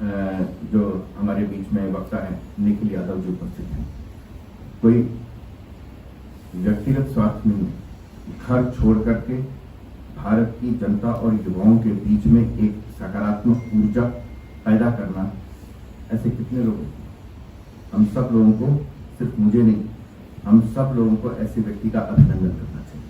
जो हमारे बीच में वक्ता है निखिल यादव जी उपस्थित हैं। कोई व्यक्तिगत स्वार्थ में घर छोड़ करके भारत की जनता और युवाओं के बीच में एक सकारात्मक ऊर्जा पैदा करना, ऐसे कितने लोग हैं? हम सब लोगों को, सिर्फ मुझे नहीं, हम सब लोगों को ऐसे व्यक्ति का अभिनंदन करना चाहिए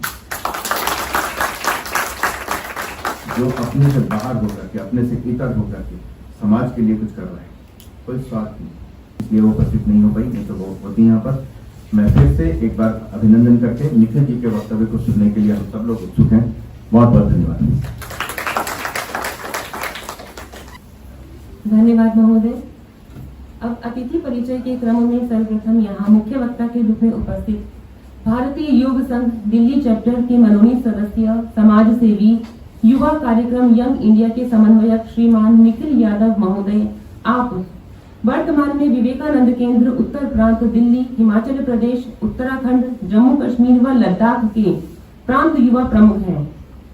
जो अपने से बाहर होकर के, अपने से इतर होकर के समाज के लिए कुछ कर रहे हैं, कोई स्वार्थ नहीं। इसलिए वो उपस्थित नहीं हो पाई, नहीं तो वो होती यहाँ पर। मैं फिर से एक बार अभिनंदन करके निखिल जी के वक्तव्य को सुनने के लिए हम सब लोग उत्सुक हैं। बहुत बहुत धन्यवाद। धन्यवाद महोदय। अब अतिथि परिचय के क्रम में सर्वप्रथम यहाँ मुख्य वक्ता के रूप में उपस्थित भारतीय योग संघ दिल्ली चैप्टर के मनोनीत सदस्य, समाज सेवी, युवा कार्यक्रम यंग इंडिया के समन्वयक श्रीमान निखिल यादव महोदय, आप वर्तमान में विवेकानंद केंद्र उत्तर प्रांत दिल्ली, हिमाचल प्रदेश, उत्तराखंड, जम्मू कश्मीर व लद्दाख के प्रांत युवा प्रमुख हैं।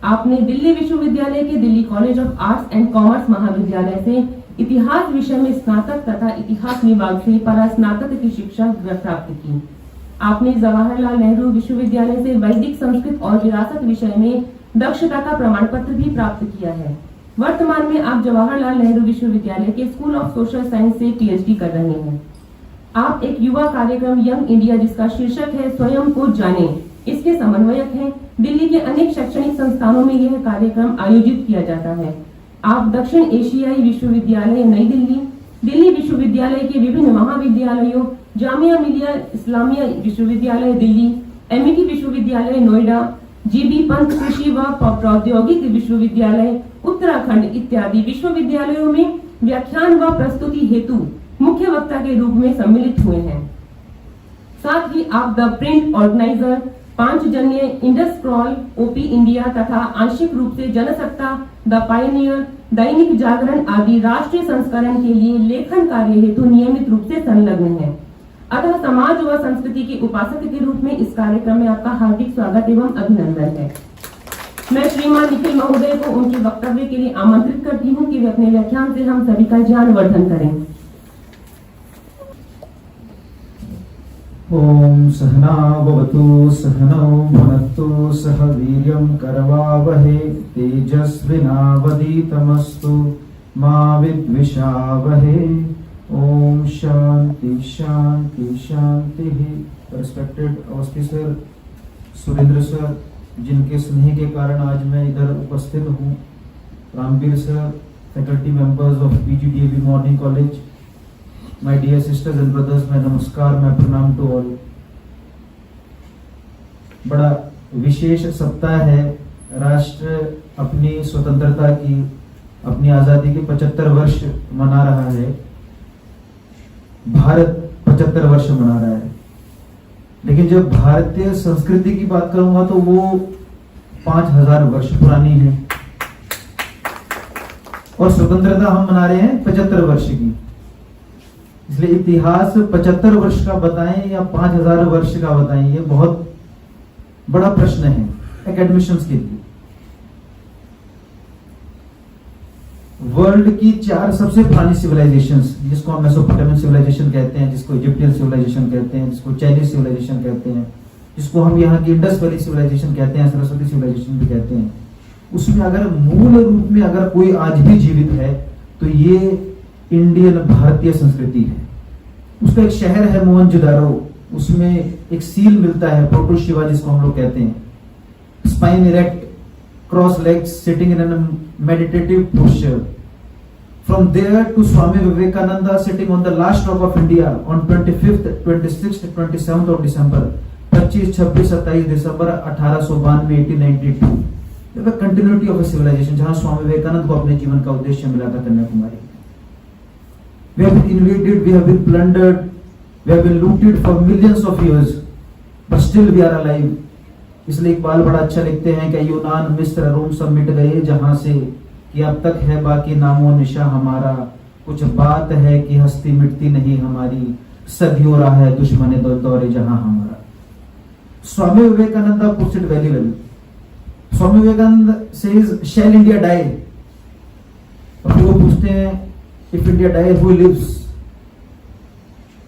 आपने दिल्ली विश्वविद्यालय के Delhi college of arts and commerce महाविद्यालय से इतिहास विषय में स्नातक तथा इतिहास विभाग से परास्नातक की शिक्षा प्राप्त की। आपने जवाहरलाल नेहरू विश्वविद्यालय से वैदिक संस्कृत और विरासत विषय में दक्षता का प्रमाण पत्र भी प्राप्त किया है। वर्तमान में आप जवाहरलाल नेहरू विश्वविद्यालय के स्कूल ऑफ सोशल साइंस से पीएचडी कर रहे हैं। आप एक युवा कार्यक्रम यंग इंडिया, जिसका शीर्षक है स्वयं को जाने, इसके समन्वयक हैं। दिल्ली के अनेक शैक्षणिक संस्थानों में यह कार्यक्रम आयोजित किया जाता है। आप दक्षिण एशियाई विश्वविद्यालय नई दिल्ली, दिल्ली विश्वविद्यालय के विभिन्न महाविद्यालयों, जामिया मिलिया इस्लामिया विश्वविद्यालय दिल्ली, एमईटी विश्वविद्यालय नोएडा, जीबी पंत कृषि व प्रौद्योगिक विश्वविद्यालय उत्तराखंड इत्यादि विश्वविद्यालयों में व्याख्यान व प्रस्तुति हेतु मुख्य वक्ता के रूप में सम्मिलित हुए हैं। साथ ही आप the print organiser, Panchjanya, Indus scroll, OP India तथा आंशिक रूप से जनसत्ता, द पायनियर, दैनिक जागरण आदि राष्ट्रीय संस्करण के लिए लेखन कार्य हेतु नियमित रूप से संलग्न हैं। अतः समाज व संस्कृति के उपासक के रूप में इस कार्यक्रम में आपका हार्दिक स्वागत एवं अभिनंदन है। मैं श्रीमान निखिल महोदय को उनके वक्तव्य के लिए आमंत्रित करती हूँ कि वे अपने व्याख्यान से हम सभी का ज्ञान वर्धन करें। ओम सहना भवतु सहनौ भुनक्तु सह वीर्यं करवावहे तेजस्विनावधीतमस्तु मा विद्विषावहे। ओम शांति शांति शांति। Respected Awasthi sir, Surendra sir, जिनके स्नेह के कारण आज मैं इधर उपस्थित हूँ, Ramveer sir, faculty members of PGDAV morning college, my dear sisters and brothers, मैं नमस्कार, मैं प्रणाम टू ऑल। बड़ा विशेष सप्ताह है। राष्ट्र अपनी स्वतंत्रता की, अपनी आजादी के 75 वर्ष मना रहा है। भारत 75 वर्ष मना रहा है। लेकिन जब भारतीय संस्कृति की बात करूंगा तो वो 5000 वर्ष पुरानी है और स्वतंत्रता हम मना रहे हैं 75 वर्ष की। इसलिए इतिहास 75 वर्ष का बताएं या 5000 वर्ष का बताएं, ये बहुत बड़ा प्रश्न है एकेडमिशियंस के लिए। वर्ल्ड की 4 सबसे पुरानी सिविलाइजेशंस, जिसको हम मेसोपोटामियन सिविलाइजेशन कहते हैं, जिसको इजिप्टियन सिविलाइजेशन कहते हैं, जिसको चाइनीज सिविलाइजेशन कहते हैं, जिसको हम यहाँ की इंडस वैली सिविलाइजेशन कहते हैं, सरस्वती सिविलाइजेशन भी कहते हैं, उसमें अगर मूल रूप में अगर कोई आज भी जीवित है तो ये इंडियन भारतीय संस्कृति है। उसका एक शहर है मोहनजोदारो, उसमें एक सील मिलता है, प्रोटो शिवा जिसको हम लोग कहते हैं, spine erect, cross legs, sitting in a meditative posture. From there to Swami Vivekananda sitting on the last rock of India on 25th, 26th, 27th of December, 25, 26, 27 December 1892, 1892. The continuity of a civilization, जहाँ स्वामी विवेकानंद को अपने जीवन का उद्देश्य मिला था Kanyakumari. We have been invaded, we have been plundered, we have been looted for millions of years, but still we are alive. इसलिए इकबाल बड़ा अच्छा लिखते हैं कि यूनान, मिस्र, रोम सब मिट गए जहां से, कि अब तक है बाकी नामो निशा हमारा, कुछ बात है कि हस्ती मिटती नहीं हमारी, सदियों रहा है दुश्मन दौरे जहां हमारा। Swami Vivekananda puts it very well. Swami Vivekananda says shall India die. और वो पूछते हैं if India die who lives.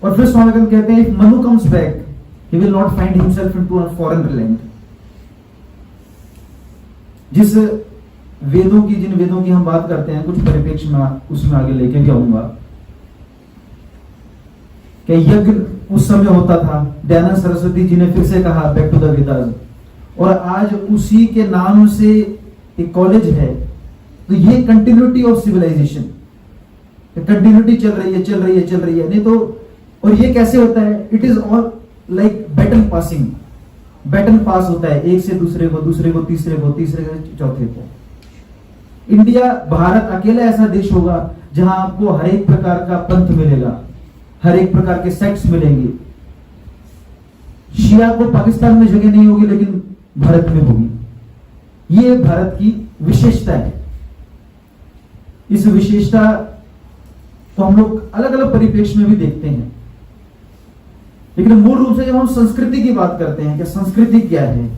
और फिर स्वामी विवेकानंद कहते हैं, if Manu comes back he will not find himself into a foreign land. जिन वेदों की हम बात करते हैं, कुछ परिप्रेक्ष्य में उसमें आगे लेके भी आऊंगा कि यज्ञ उस समय होता था। दयानंद सरस्वती जी ने फिर से कहा बैक टू द वेदास, और आज उसी के नाम से एक कॉलेज है। तो ये कंटिन्यूटी ऑफ सिविलाइजेशन, कंटिन्यूटी चल रही है नहीं तो। और ये कैसे होता है? It is all like baton passing, baton pass होता है एक से दूसरे को, दूसरे को तीसरे को, तीसरे को चौथे को। इंडिया, भारत अकेला ऐसा देश होगा जहां आपको हर एक प्रकार का पंथ मिलेगा, हर एक प्रकार के सेक्ट्स मिलेंगे। शिया को पाकिस्तान में जगह नहीं होगी, लेकिन भारत में होगी। ये भारत की विशेषता है। इस विशेषता को हम लोग अलग अलग परिप्रेक्ष्य में भी देखते हैं। लेकिन मूल रूप से जब हम संस्कृति की बात करते हैं कि संस्कृति क्या है,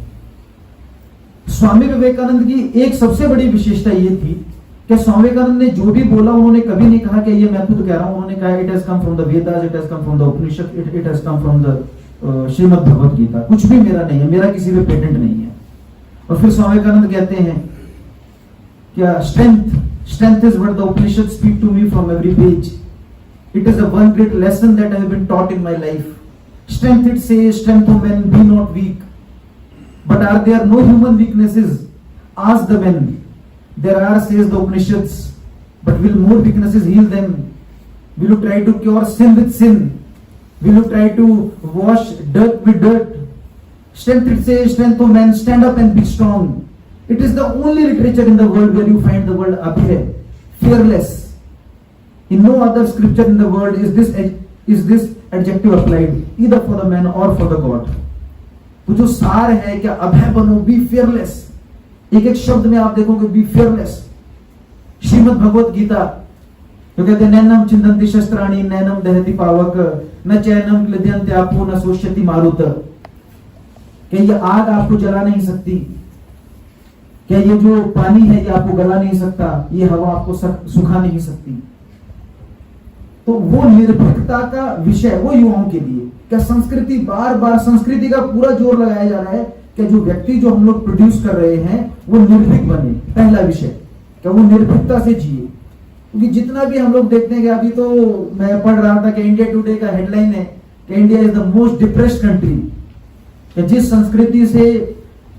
स्वामी विवेकानंद की एक सबसे बड़ी विशेषता यह थी कि स्वामी विवेकानंद ने जो भी बोला, उन्होंने कभी नहीं कहा कि ये मैं खुद कह रहा हूं। उन्होंने कहा it has come from the Vedas, it has come from the Upanishad, it has come from the Shrimad Bhagavad Gita. कुछ भी मेरा नहीं है, मेरा किसी पे पेटेंट नहीं है। और फिर स्वामी विवेकानंद कहते हैं क्या, strength is what the Upanishads speak to me from every page. It is the one great lesson that I have been taught in my life. Strength, it says, strength of men, be not weak. But are there no human weaknesses? Ask the men. There are, says the Upanishads. But will more weaknesses heal them? Will you try to cure sin with sin? Will you try to wash dirt with dirt? Strength, it says, strength of men, stand up and be strong. It is the only literature in the world where you find the word abhay, fearless. In no other scripture in the world is this adjective applied, either for the man or for the God. तो जो सार है कि अभय बनो, be fearless. एक एक शब्द में आप देखोगे बी फियरलेस। श्रीमद् भगवत गीता जो कहते हैं, नैनम चिंतन्ति शस्त्राणि नैनम दहति पावक न चैनम क्लिद्यन्ते आपो न शोष्यति मारुत। कि ये आग आपको जला नहीं सकती, क्या ये जो पानी है ये आपको गला नहीं सकता, ये हवा आपको सुखा नहीं सकती। तो वो निर्भीकता का विषय वो युवाओं के लिए, क्या संस्कृति, बार बार संस्कृति का पूरा जोर लगाया जा रहा है कि जो व्यक्ति जो हम लोग प्रोड्यूस कर रहे हैं वो निर्भीक बने। पहला विषय क्या, वो निर्भीकता से जिए। क्योंकि जितना भी हम लोग देखते हैं कि अभी तो मैं पढ़ रहा था कि इंडिया टुडे का हेडलाइन है कि India is the most depressed country. जिस संस्कृति से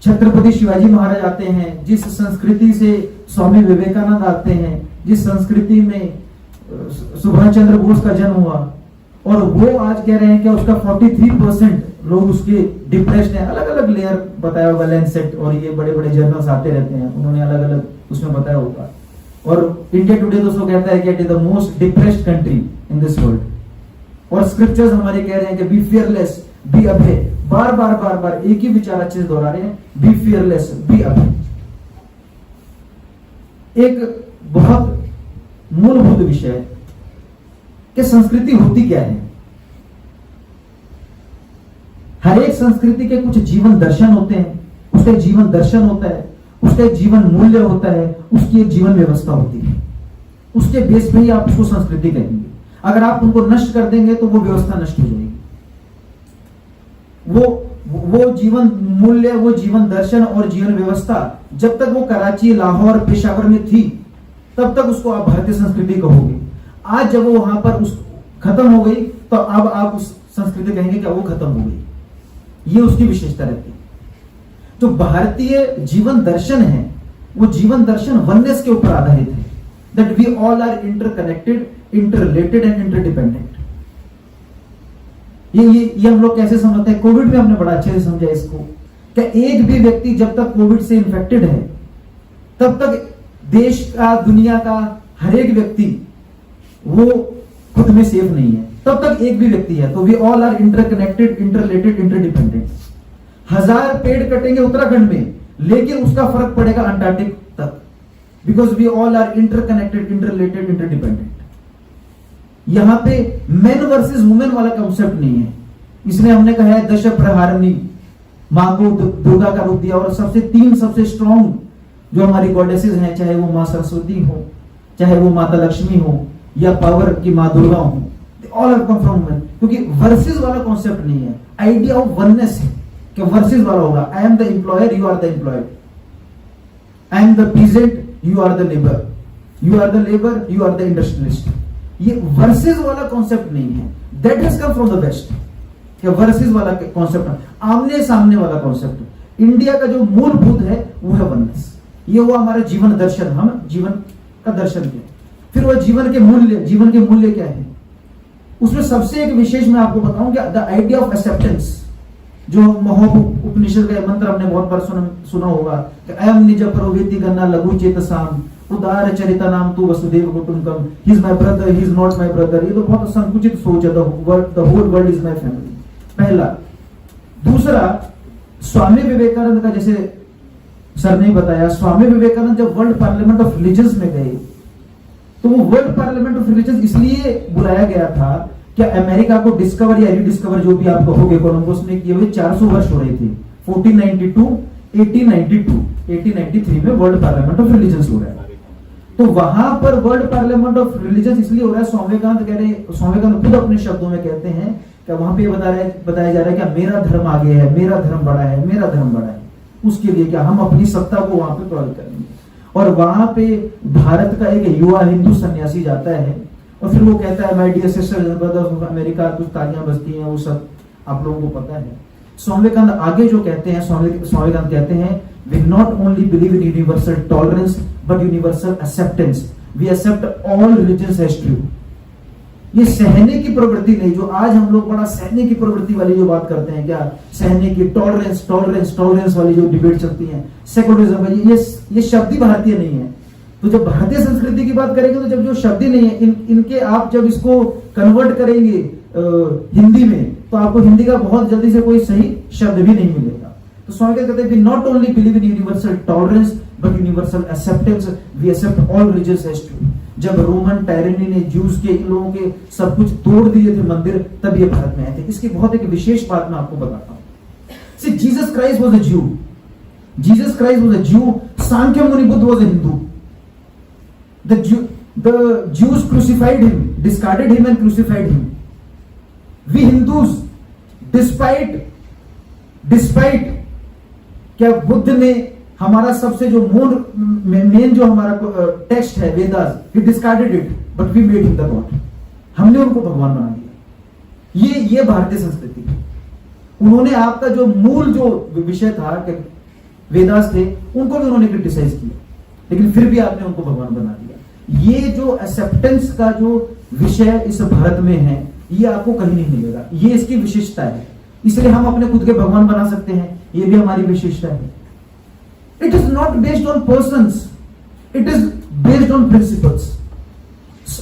छत्रपति शिवाजी महाराज आते हैं, जिस संस्कृति से स्वामी विवेकानंद आते हैं, जिस संस्कृति में सुभाष चंद्र बोस का जन्म हुआ, और वो आज कह रहे हैं कि उसका 43% लोग उसके डिप्रेस्ड हैं। अलग अलग लेयर बताया होगा, लैंसेट और ये बड़े बड़े जर्नल्स आते रहते हैं, उन्होंने अलग अलग उसमें बताया होगा। और इंडिया टुडे दोस्तों कहता है कि it is the most depressed country in this world. और स्क्रिप्चर्स हमारे कह रहे हैं कि बी फियरलेस, बी अभय। बार बार बार बार एक ही विचार अच्छे से दोहरा रहे हैं, बी फियरलेस, बी अभय। एक बहुत मूलभूत विषय है कि संस्कृति होती क्या है। हर एक संस्कृति के कुछ जीवन दर्शन होते हैं, उसका जीवन दर्शन होता है, उसका एक जीवन मूल्य होता है, उसकी एक जीवन व्यवस्था होती है। उसके बेस पे ही आप उसको संस्कृति कहेंगे। अगर आप उनको नष्ट कर देंगे तो वो व्यवस्था नष्ट हो जाएगी। वो जीवन मूल्य, वो जीवन दर्शन और जीवन व्यवस्था जब तक वो कराची, लाहौर, पेशावर में थी तब तक उसको आप भारतीय संस्कृति कहोगे। आज जब वो वहां पर उस खत्म हो गई तो अब आप उस संस्कृति कहेंगे कि वो खत्म हो गई। ये उसकी विशेषता रहती है। जो भारतीय जीवन दर्शन है वो जीवन दर्शन वननेस के ऊपर आधारित है, that we all are interconnected, interrelated and interdependent. ये हम लोग कैसे समझते हैं, कोविड में हमने बड़ा अच्छे से समझा इसको कि एक भी व्यक्ति जब तक कोविड से इन्फेक्टेड है तब तक देश का, दुनिया का हर एक व्यक्ति वो खुद में सेफ नहीं है। तब तक एक भी व्यक्ति है। तो we all are interconnected, interrelated, interdependent. 1000 पेड़ कटेंगे उत्तराखंड में लेकिन उसका फर्क पड़ेगा अंटार्कटिक तक, because we all are interconnected, interrelated, interdependent. यहां पे मेन वर्सेस वुमेन वाला कॉन्सेप्ट नहीं है। इसलिए हमने कहा है दश प्रहारिणी, मां को दुर्गा का रूप दिया। और तीन सबसे स्ट्रॉन्ग जो हमारी गॉडेसेस हैं, चाहे वो मां सरस्वती हो, चाहे वो माता लक्ष्मी हो, या पावर की मां दुर्गा हूं, all have come from women, क्योंकि वर्सेस वाला कॉन्सेप्ट नहीं है, आइडिया ऑफ वननेस है कि वर्सेस वाला होगा, I am the employer, you are the employed, I am the peasant, you are the labour, you are the labour, you are the industrialist. ये versus वाला concept नहीं है, that has come from the west, कि versus वाला concept, आमने सामने वाला concept. India का जो मूलभूत है वो है वननेस, ये वो हमारा जीवन दर्शन, हम जीवन का दर्शन क्या, फिर वो जीवन के मूल्य क्या है, उसमें सबसे एक विशेष मैं आपको बताऊं कि द आइडिया ऑफ एक्सेप्टेंस, जो महोब उपनिषद का मंत्र हमने बहुत बार सुना होगा कि अयम निज प्रोवेति गन्ना लघु चेतसाम उदार चरिता नाम तू वसुदेव कुटुंबकम, he is my brother, he is not my brother, ये तो बहुत संकुचित सोच है, the whole world is my family, पहला। दूसरा, स्वामी विवेकानंद का, जैसे सर ने बताया, स्वामी विवेकानंद जब वर्ल्ड पार्लियामेंट ऑफ रिलीजन्स में गए, तो वो वर्ल्ड पार्लियामेंट ऑफ रिलीजन्स इसलिए बुलाया गया था कि अमेरिका को डिस्कवर या रिडिस्कवर, जो भी आप कहोगे, कोलंबस ने किए हुए 400 वर्ष हो रहे थे, 1492, 1892, 1893 में वर्ल्ड पार्लियामेंट ऑफ रिलीजन्स हो रहा है। तो वहां पर वर्ल्ड पार्लियामेंट ऑफ रिलीजन्स इसलिए हो रहा है, स्वामी विवेकानंद खुद अपने शब्दों में कहते हैं कि वहां पे बताया जा रहा है कि मेरा धर्म आगे है, मेरा धर्म बड़ा है, मेरा धर्म बड़ा है, उसके लिए क्या हम अपनी सत्ता को वहां पे प्रयोग करेंगे। और वहां पे भारत का एक युवा हिंदू सन्यासी जाता है और फिर वो कहता है, my dear sisters and brothers of America, कुछ तालियां बजती हैं, वो सब आप लोगों को पता है। स्वामी विवेकानंद आगे जो कहते हैं, स्वामी विवेकानंद कहते हैं, we not only believe in universal tolerance but universal acceptance, we accept all religions as true. ये सहने की प्रवृत्ति नहीं, जो आज हम लोग बड़ा सहने की प्रवृत्ति वाली जो बात करते हैं, क्या सहने की, टॉलरेंस वाली जो डिबेट चलती है, सेकुलरिज्म, ये शब्द ही भारतीय नहीं है। तो जब भारतीय संस्कृति की बात करेंगे, तो जब जो शब्द ही नहीं है, इनके आप जब इसको कन्वर्ट करेंगे हिंदी में, तो आपको हिंदी का बहुत जल्दी से कोई सही शब्द भी नहीं मिलेगा। तो स्वामी कहते हैं, we not only believe in universal tolerance but universal acceptance, we accept all religions as true. जब रोमन टायरनी ने ज्यूज के, इन लोगों के सब कुछ तोड़ दिए थे मंदिर, तब ये भारत में आए थे। इसकी बहुत एक विशेष बात मैं आपको बताता हूं। सी, जीसस क्राइस्ट वाज अ ज्यू, जीसस क्राइस्ट वाज अ ज्यू, सांख्य मुनि Buddha was a Hindu. The Jews crucified him, discarded him and crucified him. We Hindus, despite क्या बुद्ध ने हमारा सबसे जो मेन जो हमारा टेक्स्ट है Vedas, he discarded it, but we made him the God. हमने उनको भगवान बना दिया। ये भारतीय संस्कृति है। उन्होंने आपका जो मूल जो विषय था कि वेदास थे, उनको भी उन्होंने क्रिटिसाइज किया, लेकिन फिर भी आपने उनको भगवान बना दिया। ये जो एक्सेप्टेंस का जो विषय इस भारत में है, ये आपको कहीं नहीं मिलेगा। ये इसकी विशेषता है, इसलिए हम अपने खुद के भगवान बना सकते हैं, ये भी हमारी विशेषता है। It is not based on persons, it is based on principles.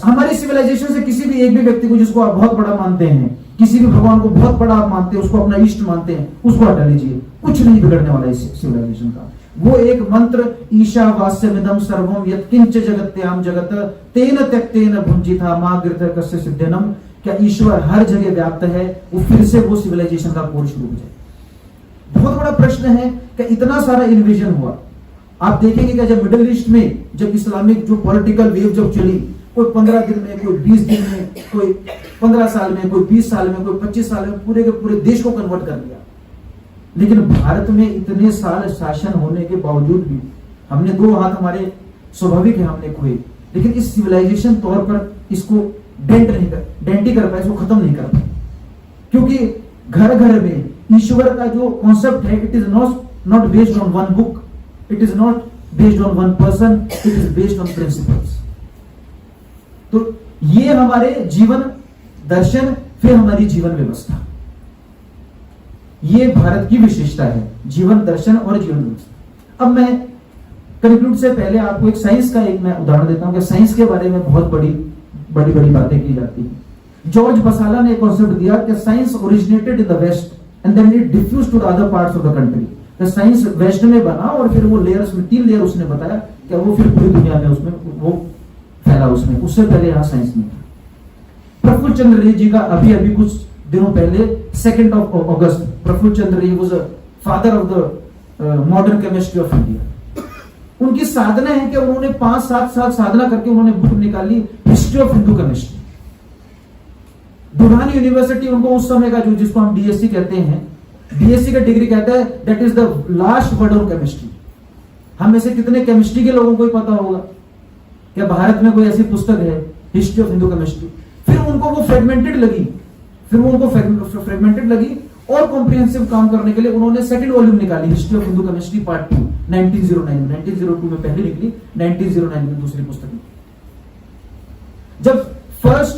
हमारी सिविलाइजेशन से किसी भी एक भी व्यक्ति को, जिसको आप बहुत बड़ा मानते हैं, किसी भी भगवान को बहुत बड़ा आप मानते हैं, उसको अपना इष्ट मानते हैं, उसको हटा लीजिए, कुछ नहीं बिगड़ने वाला इस सिविलाइजेशन का। वो एक मंत्र, ईशावास्यमिदं सर्वम यत्किंच जगत्याम जगत तेन त्यक्तेन भुंजिता मा गृहः कस्य सिद्धनम, क्या ईश्वर हर जगह व्याप्त है? वो फिर से वो सिविलाइजेशन का कोर्स शुरू हो जाए। बहुत बड़ा प्रश्न है कि इतना सारा इन्वेजन हुआ, आप देखेंगे कि जब मिडिल ईस्ट में जब इस्लामिक जो पॉलिटिकल वेव जब चली, कोई 15 दिन में, कोई 20 दिन में, कोई 15 साल में, कोई 20 साल में, कोई 25 साल में पूरे के पूरे देश को कन्वर्ट कर दिया। लेकिन भारत में इतने साल शासन होने के बावजूद भी हमने 2 हाथ हमारे स्वाभाविक है हमने खोए, लेकिन इस सिविलाइजेशन तौर पर इसको डेंट ही कर पाए, इसको खत्म नहीं कर पाए, क्योंकि घर घर में ईश्वर का जो कॉन्सेप्ट है, it is not based on one book, it is not based on one person, it is based on principles. तो ये हमारे जीवन दर्शन, फिर हमारी जीवन व्यवस्था, ये भारत की विशेषता है, जीवन दर्शन और जीवन व्यवस्था। अब मैं कंक्लूड से पहले आपको एक साइंस का एक मैं उदाहरण देता हूं कि साइंस के बारे में बहुत बड़ी बातें की जाती हैं। जॉर्ज बसाला ने एक कॉन्सेप्ट दिया कि science originated in the west and then it diffused to the other parts of the country. तो साइंस वेस्ट में बना और फिर वो लेयर्स में 3 लेयर उसने बताया कि वो फिर पूरी दुनिया में उसमें वो फैला उसमें। उससे पहले यहाँ साइंस नहीं था। प्रफुल्ल चंद्र रे जी का अभी कुछ दिनों पहले 2 अगस्त, प्रफुल्ल चंद्र रे was father of the modern chemistry of India. उनकी साधना है कि उन्होंने 5-7 साल साधना करके उन्होंने बुक निकाली हिस्ट्री ऑफ हिंदू केमिस्ट्री। दुल्हान यूनिवर्सिटी उनको उस समय का जो जिसको हम डीएससी कहते हैं, डीएससी का डिग्री कहता है, that is the last word of chemistry. हम में से कितने केमिस्ट्री के लोगों को ही पता होगा क्या भारत में कोई ऐसी पुस्तक है हिस्ट्री ऑफ हिंदू केमिस्ट्री। फिर उनको वो फ्रेगमेंटेड लगी और कॉम्प्रिहेंसिव काम करने के लिए उन्होंने सेकंड वॉल्यूम निकाली history of Hindu chemistry part 2 1902 में पहले निकली, 1909 में दूसरी पुस्तक निकली। जब फर्स्ट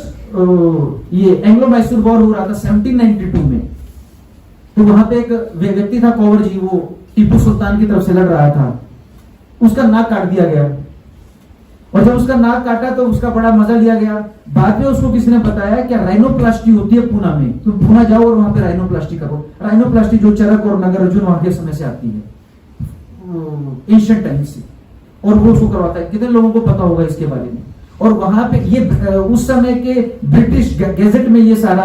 ये एंग्लो मैसूर वॉर हो रहा था 1792 में, तो वहां पे एक व्यक्ति था कंवर जी, वो टीपू सुल्तान की तरफ से लड़ रहा था, उसका नाक काट दिया गया। और जब उसका नाक काटा तो उसका बड़ा मजा लिया गया। बाद में उसको किसी ने बताया कि राइनोप्लास्टी होती है पूना में, तुम पूना जाओ और वहां पे राइनोप्लास्टी करो। राइनोप्लास्टी जो चरक और नगर अर्जुन वहां के समय से आती है, एंशिएंट टाइम से, और वो उसको करवाता है। कितने लोगों को पता होगा इसके बारे में। और वहां पे ये उस समय के ब्रिटिश गैजेट में ये सारा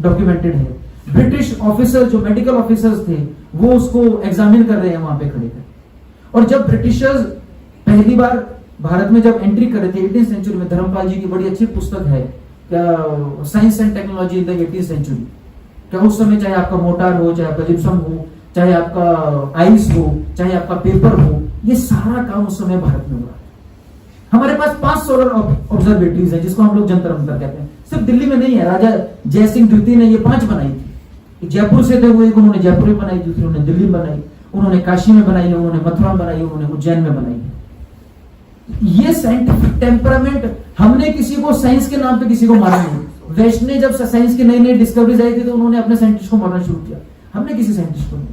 डॉक्यूमेंटेड है। ब्रिटिश ऑफिसर जो मेडिकल ऑफिसर्स थे वो उसको एग्जामिन कर रहे हैं वहां पे खड़े कर। और जब ब्रिटिशर्स पहली बार भारत में जब एंट्री कर रहे थे 18th सेंचुरी में, धर्मपाल जी की बड़ी अच्छी पुस्तक है क्या, science and technology in the 18th century. क्या उस समय चाहे आपका मोटार हो, चाहे आपका जिप्सम हो, चाहे आपका आइस हो, चाहे आपका पेपर हो, ये सारा काम उस समय भारत में हुआ। हमारे पास 5 सोलर ऑब्जर्वेटरीज है जिसको हम लोग जंतर मंतर कहते हैं। सिर्फ दिल्ली में नहीं है, राजा जयसिंह द्वितीय ने ये 5 बनाई थी। जयपुर से थे वो, एक उन्होंने जयपुर में बनाई, दूसरी उन्होंने दिल्ली में बनाई, उन्होंने काशी में बनाई, उन्होंने मथुरा में बनाई, उन्होंने उज्जैन में बनाई। ये साइंटिफिक टेम्परामेंट, हमने किसी को साइंस के नाम पे किसी को मारा नहीं। वेस्ट ने जब साइंस की नई नई डिस्कवरीज आई थी तो उन्होंने अपने साइंटिस्ट को मारना शुरू किया, हमने किसी साइंटिस्ट को नहीं।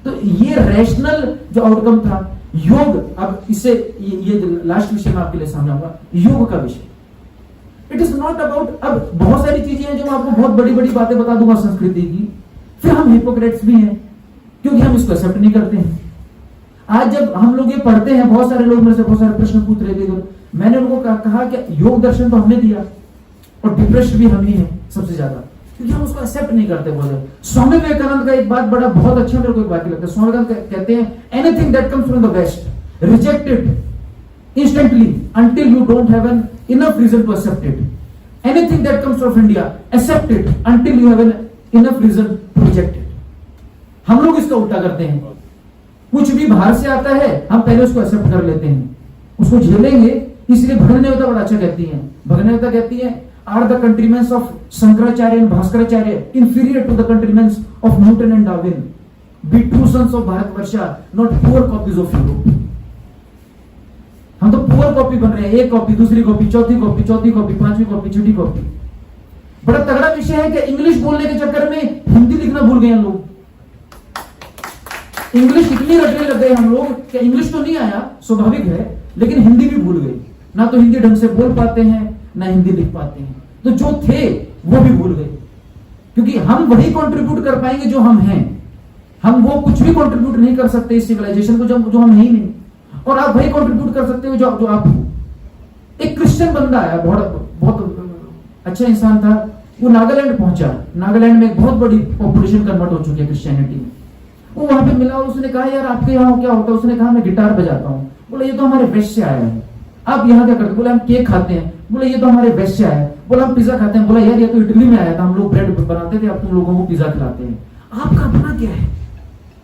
तो ये रैशनल जो आउटकम था योग। अब इससे ये लास्ट विषय मैं आपके लिए समझाऊंगा, योग का विषय। इट इज नॉट अबाउट, अब बहुत सारी चीजें हैं जो मैं आपको बहुत बड़ी बड़ी बातें बता दूंगा संस्कृति की, फिर हम हिपोक्रेट्स भी हैं क्योंकि हम इसको एक्सेप्ट नहीं करते हैं। आज जब हम लोग ये पढ़ते हैं, बहुत सारे लोग मेरे से बहुत सारे प्रश्न पूछ रहे थे, मैंने उनको कहा कि योग दर्शन तो हमने दिया और डिप्रेशन भी हम ही है सबसे ज्यादा, क्योंकि हम उसको एक्सेप्ट नहीं करते। बोले स्वामी विवेकानंद का एक बात बड़ा बहुत अच्छा मेरे को एक बात लगता है। स्वामी विवेकानंद कहते हैं anything that comes from the west reject it instantly until you don't have an enough reason to accept it. Anything that comes from India, accept it until you have an enough reason to reject it. हम लोग इसका उल्टा करते हैं, कुछ भी बाहर से आता है हम पहले उसको एक्सेप्ट कर लेते हैं, उसको झेलेंगे। इसलिए भगवनेवता बड़ा अच्छा कहती है, भगवनेवता कहती है are the countrymens of Shankaracharya and Bhaskaracharya inferior to the countrymen of Newton and Darwin, be true sons of Bharatvarsha, not poor copies of Europe. हम तो पुअर कॉपी बन रहे हैं, एक कॉपी, दूसरी कॉपी, चौथी कॉपी, पांचवी कॉपी, छठी कॉपी। बड़ा तगड़ा विषय है कि इंग्लिश बोलने के चक्कर में हिंदी लिखना भूल गए हम लोग। इंग्लिश इतनी रटने लग गए हम लोग कि इंग्लिश तो नहीं आया, स्वाभाविक है, लेकिन हिंदी भी भूल गए। ना तो हिंदी ढंग से बोल पाते हैं, ना हिंदी लिख पाते हैं। तो जो थे वो भी भूल गए, क्योंकि हम वही कंट्रीब्यूट कर पाएंगे जो हम हैं। हम वो कुछ भी कंट्रीब्यूट नहीं कर सकते इस सिविलाइजेशन को जो हम है ही नहीं। और आप वही कंट्रीब्यूट कर सकते हो जो आप हो। एक क्रिश्चियन बंदा आया, बहुत अच्छा इंसान था, वो नागालैंड पहुंचा। नागालैंड में एक बहुत बड़ी पॉपुलेशन कन्वर्ट हो चुकी है क्रिश्चियनिटी में। वो वहां पे मिला और उसने कहा यार आपके यहाँ क्या होता है? उसने कहा मैं गिटार बजाता हूँ। बोला ये तो हमारे वेस्ट से आया है। आप यहाँ क्या करते? बोले हम केक खाते हैं। बोले ये तो हमारे वेस्ट से आया है। बोला हम पिज्जा खाते हैं। बोला यार ये तो इटली में आया था, हम लोग ब्रेड बनाते थे, अब तुम लोगों को पिज्जा खिलाते हैं। आपका अपना क्या है?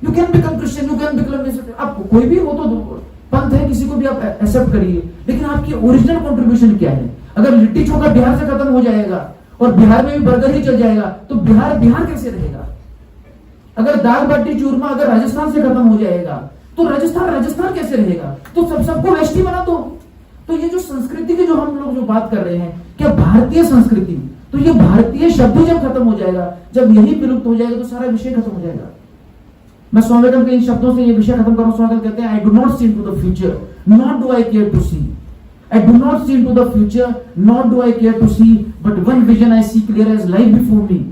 You can become Christian, you can become, आप कोई भी हो तो पंथ है, किसी को भी आप एक्सेप्ट करिए, लेकिन आपकी ओरिजिनल कंट्रीब्यूशन क्या है? अगर लिट्टी चोखा बिहार से खत्म हो जाएगा और बिहार में भी बर्गर ही चल जाएगा तो बिहार कैसे रहेगा? अगर दाल बाटी चूरमा अगर राजस्थान से खत्म हो जाएगा तो राजस्थान कैसे रहेगा? तो सबको वेस्टी बना दो। तो ये जो संस्कृति की जो हम लोग जो बात कर रहे हैं, क्या भारतीय संस्कृति, तो ये भारतीय शब्द जब खत्म हो जाएगा, जब यही विलुप्त हो जाएगा तो सारा विषय खत्म हो जाएगा। मैं स्वामी विवेकानंद के इन शब्दों से ये विषय खत्म करूं। स्वामी विवेकानंद कहते हैं, I do not see into the future, not do I care to see. I do not see into the future, not do I care to see, but one vision I see clear as life before me,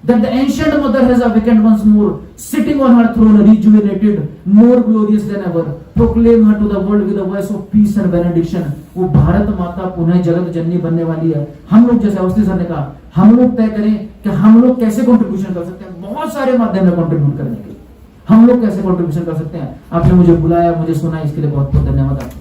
that the ancient mother has awakened once more, sitting on her throne rejuvenated, more glorious than ever, proclaim her to the world with a voice of peace and benediction. वो भारत माता पुनः जगत जननी बनने वाली है। हम लोग, जैसे अवस्थी सर ने कहा, हम लोग तय करें कि हम लोग कैसे कंट्रीब्यूशन कर सकते हैं। बहुत सारे माध्यम है कंट्रीब्यूट करने के। हम लोग कैसे कंट्रीब्यूशन कर सकते हैं। आपने मुझे बुलाया, मुझे सुना, इसके लिए बहुत बहुत धन्यवाद आपका।